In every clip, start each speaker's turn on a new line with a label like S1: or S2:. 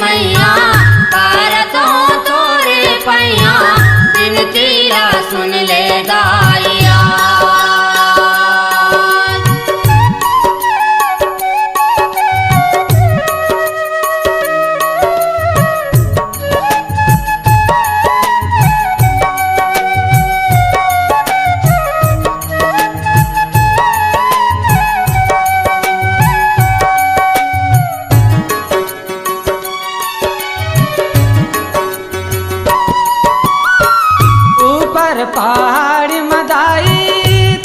S1: मैया करतो तोरे पैया बिनतिया सुन ले दाइया।
S2: पहाड़ी मदाई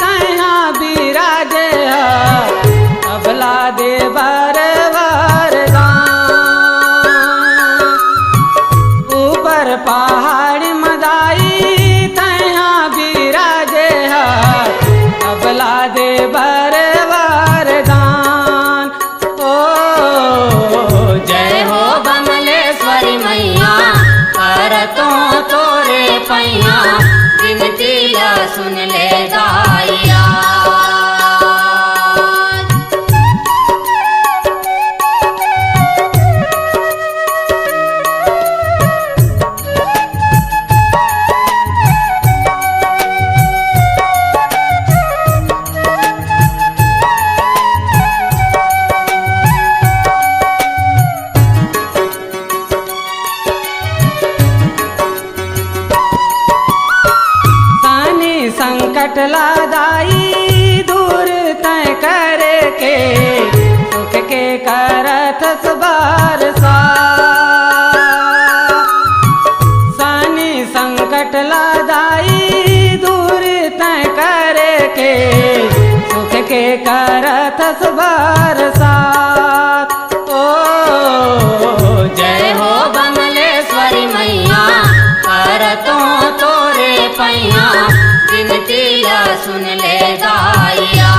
S2: तैहा बिराजे अबला दे बर वरदान। ऊपर पहाड़ी मदाई तैहा बिराजे अबला दे बर वरदान। ओ
S1: जय हो बमलेश्वरी मैया करतो तोरे पैया बिनतिया सुन ले दाइया।
S2: संकट लादाई दूर तय करे के सुख के करत बरसा। सानी संकट लादाई दूर तय करे के सुख के करत बरसा। ओ
S1: जय हो बमलेश्वरी मैया करतो तोरे पैया बिनतिया सुन ले दाइया।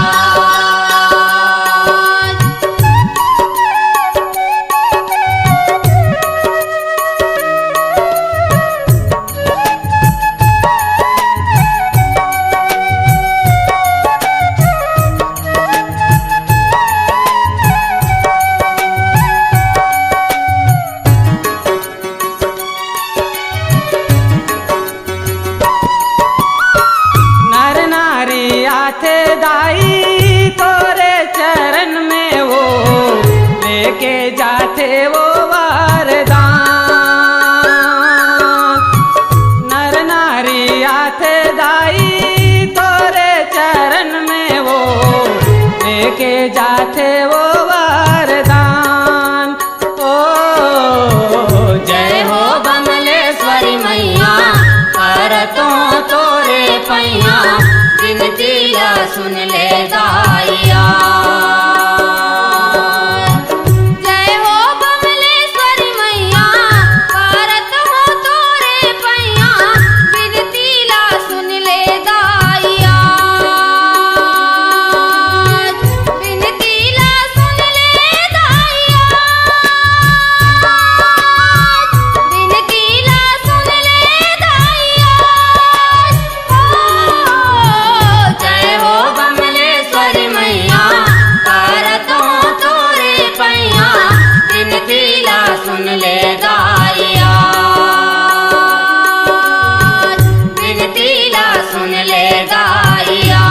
S2: थे दाई तोरे चरण में वो लेके जाते वो वरदान। नर नारी आते दाई तोरे चरण में वो लेके जाते वो वरदान। ओ
S1: जय हो बमलेश्वरी मैया करतो तोरे पैया बिनतिया सुन ले दाइया। जय हो बमलेश्वरी मैया करतो तोरे पैया बिनतिया सुन ले दाइया। बिनतिया सुन ले दाइया। बिनतिया सुन ले दाइया। जय हो बमलेश्वरी मैया करतो तोरे पैया बिनतिया सुन ले दाइया। बिनतिया सुन ले दाइया।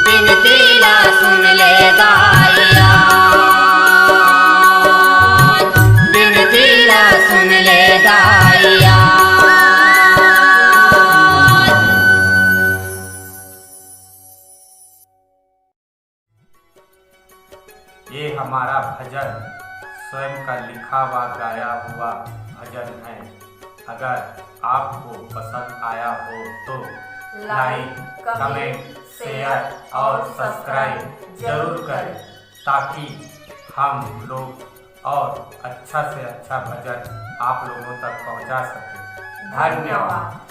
S1: बिनतिया सुन ले दाइया। बिनतिया सुन ले दाइया।
S3: ये हमारा भजन स्वयं का लिखा व गाया हुआ भजन है। अगर आपको पसंद आया हो तो लाइक, कमेंट, शेयर और सब्सक्राइब जरूर करें ताकि हम लोग और अच्छा से अच्छा भजन आप लोगों तक पहुंचा सकें। धन्यवाद।